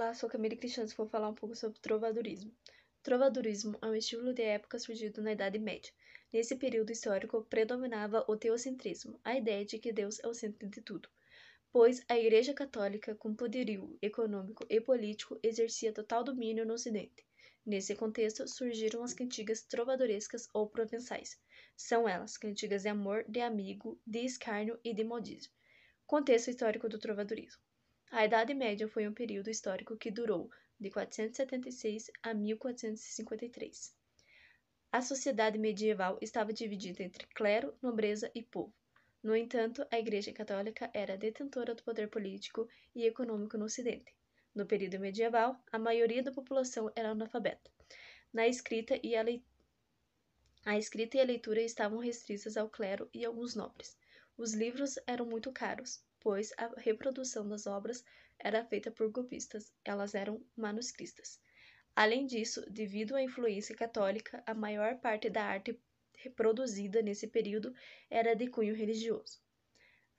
Olá, sou Camila Cristianes e vou falar um pouco sobre trovadorismo. Trovadorismo é um estilo de época surgido na Idade Média. Nesse período histórico predominava o teocentrismo, a ideia de que Deus é o centro de tudo, pois a Igreja Católica, com poderio econômico e político, exercia total domínio no Ocidente. Nesse contexto, surgiram as cantigas trovadorescas ou provençais. São elas cantigas de amor, de amigo, de escárnio e de modismo. Contexto histórico do trovadorismo. A Idade Média foi um período histórico que durou de 476 a 1453. A sociedade medieval estava dividida entre clero, nobreza e povo. No entanto, a Igreja Católica era detentora do poder político e econômico no Ocidente. No período medieval, a maioria da população era analfabeta. A escrita e a leitura estavam restritas ao clero e alguns nobres. Os livros eram muito caros, pois a reprodução das obras era feita por copistas, elas eram manuscritas. Além disso, devido à influência católica, a maior parte da arte reproduzida nesse período era de cunho religioso.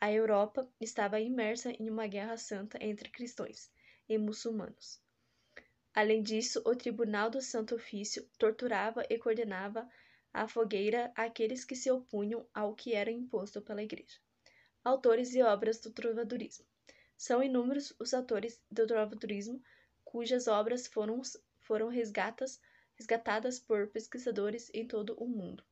A Europa estava imersa em uma guerra santa entre cristãos e muçulmanos. Além disso, o Tribunal do Santo Ofício torturava e condenava à fogueira aqueles que se opunham ao que era imposto pela Igreja. Autores e obras do trovadorismo. São inúmeros os autores do trovadorismo cujas obras foram resgatadas por pesquisadores em todo o mundo.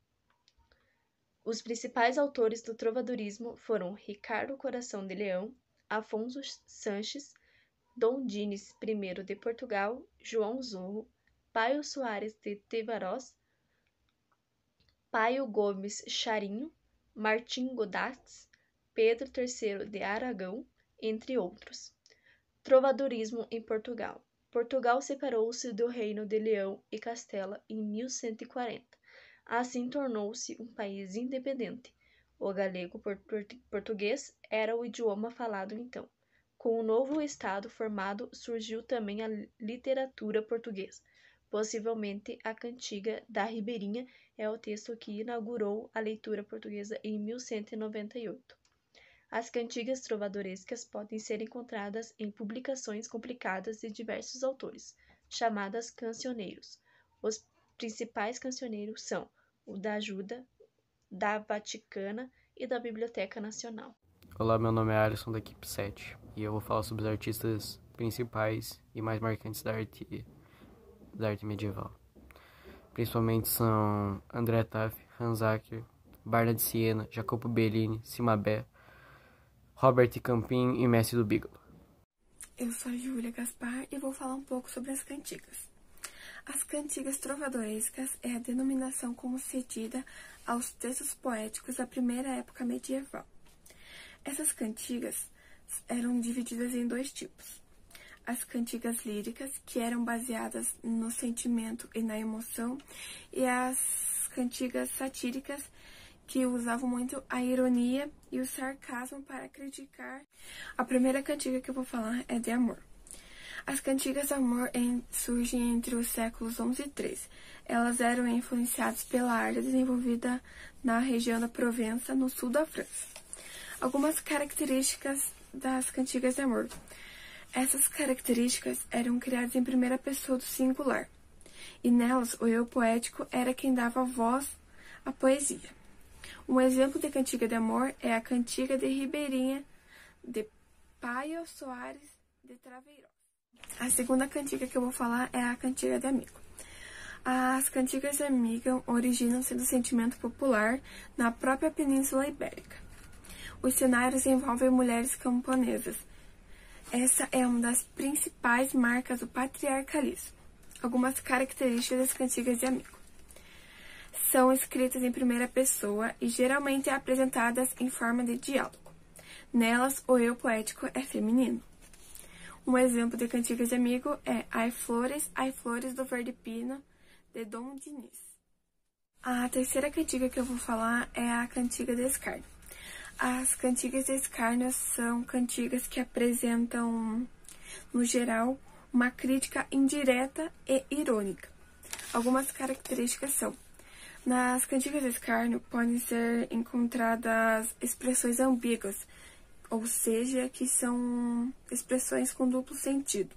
Os principais autores do trovadorismo foram Ricardo Coração de Leão, Afonso Sanches, Dom Dines I de Portugal, João Zorro, Paio Soares de Tevaroz, Paio Gomes Charinho, Martim Godats, Pedro III de Aragão, entre outros. Trovadorismo em Portugal. Portugal separou-se do Reino de Leão e Castela em 1140. Assim tornou-se um país independente. O galego-português era o idioma falado então. Com o novo estado formado, surgiu também a literatura portuguesa. Possivelmente, a Cantiga da Ribeirinha é o texto que inaugurou a leitura portuguesa em 1198. As cantigas trovadorescas podem ser encontradas em publicações complicadas de diversos autores, chamadas cancioneiros. Os principais cancioneiros são o da Ajuda, da Vaticana e da Biblioteca Nacional. Olá, meu nome é Alisson da equipe 7 e eu vou falar sobre os artistas principais e mais marcantes da arte medieval. Principalmente são André Taff, Hans Acker, Bernard de Siena, Jacopo Bellini, Cimabé, Robert Campin e Mestre do Bigolo. Eu sou a Júlia Gaspar e vou falar um pouco sobre as cantigas. As cantigas trovadorescas é a denominação concedida aos textos poéticos da primeira época medieval. Essas cantigas eram divididas em dois tipos. As cantigas líricas, que eram baseadas no sentimento e na emoção, e as cantigas satíricas, que usavam muito a ironia e o sarcasmo para criticar. A primeira cantiga que eu vou falar é de amor. As cantigas de amor surgem entre os séculos XI e XIII. Elas eram influenciadas pela arte desenvolvida na região da Provença, no sul da França. Algumas características das cantigas de amor. Essas características eram criadas em primeira pessoa do singular, e nelas o eu poético era quem dava voz à poesia. Um exemplo de cantiga de amor é a Cantiga de Ribeirinha, de Paio Soares de Traveiroz. A segunda cantiga que eu vou falar é a Cantiga de Amigo. As cantigas de amigo originam-se do sentimento popular na própria Península Ibérica. Os cenários envolvem mulheres camponesas. Essa é uma das principais marcas do patriarcalismo. Algumas características das cantigas de amigo. São escritas em primeira pessoa e geralmente apresentadas em forma de diálogo. Nelas, o eu poético é feminino. Um exemplo de cantigas de amigo é Ai Flores do Verde Pino, de Dom Diniz. A terceira cantiga que eu vou falar é a Cantiga de Escárnio. As cantigas de escárnio são cantigas que apresentam, no geral, uma crítica indireta e irônica. Algumas características são: nas cantigas de escárnio podem ser encontradas expressões ambíguas, ou seja, que são expressões com duplo sentido.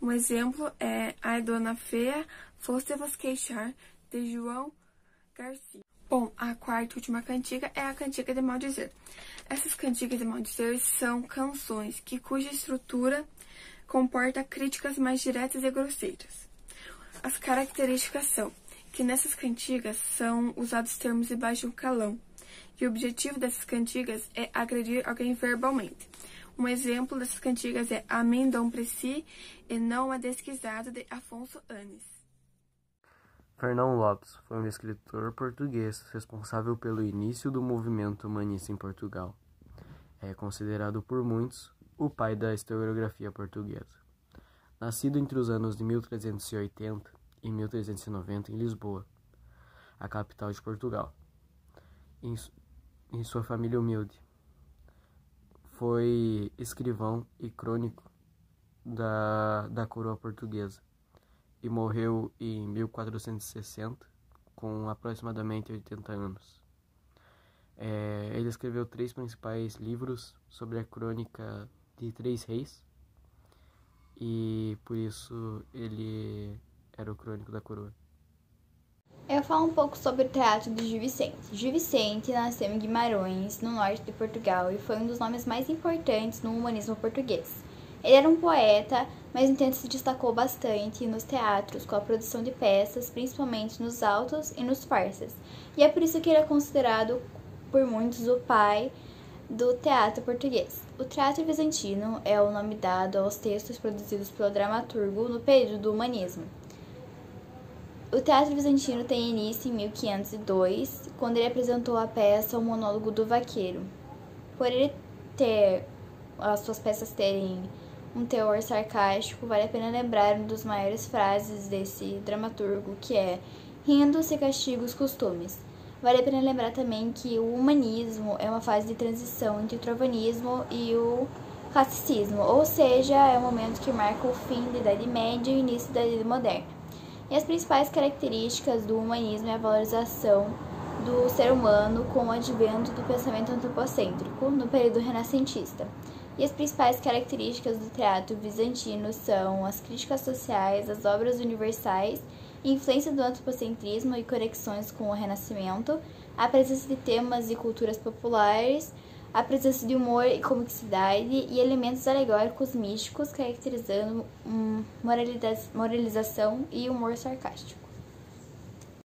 Um exemplo é Ai Dona Feia, Foste vos queixar, de João Garcia. Bom, a quarta e última cantiga é a cantiga de maldizer. Essas cantigas de maldizer são canções cuja estrutura comporta críticas mais diretas e grosseiras. As características são que nessas cantigas são usados termos de baixo calão, e o objetivo dessas cantigas é agredir alguém verbalmente. Um exemplo dessas cantigas é Amém Dom Preci e Não é Desquisado, de Afonso Anes. Fernão Lopes foi um escritor português responsável pelo início do movimento humanista em Portugal. É considerado por muitos o pai da historiografia portuguesa. Nascido entre os anos de 1380 e 1390 em Lisboa, a capital de Portugal, em sua família humilde. Foi escrivão e crônico da coroa portuguesa e morreu em 1460, com aproximadamente 80 anos. Ele escreveu 3 principais livros sobre a crônica de 3 reis, e por isso ele era o crônico da coroa. Eu falo um pouco sobre o teatro de Gil Vicente. Gil Vicente nasceu em Guimarães, no norte de Portugal, e foi um dos nomes mais importantes no humanismo português. Ele era um poeta, mas no tempo se destacou bastante nos teatros, com a produção de peças, principalmente nos autos e nos farsas. E é por isso que ele é considerado por muitos o pai do teatro português. O teatro bizantino é o nome dado aos textos produzidos pelo dramaturgo no período do humanismo. O teatro bizantino tem início em 1502, quando ele apresentou a peça O Monólogo do Vaqueiro. Por ele as suas peças terem um teor sarcástico, vale a pena lembrar uma das maiores frases desse dramaturgo, que é: rindo se castiga os costumes. Vale a pena lembrar também que o humanismo é uma fase de transição entre o trovanismo e o classicismo, ou seja, é um momento que marca o fim da Idade Média e o início da Idade Moderna. E as principais características do humanismo é a valorização do ser humano com o advento do pensamento antropocêntrico no período renascentista. E as principais características do teatro bizantino são as críticas sociais, as obras universais, influência do antropocentrismo e conexões com o Renascimento, a presença de temas e culturas populares, a presença de humor e comicidade e elementos alegóricos místicos caracterizando moralização e humor sarcástico.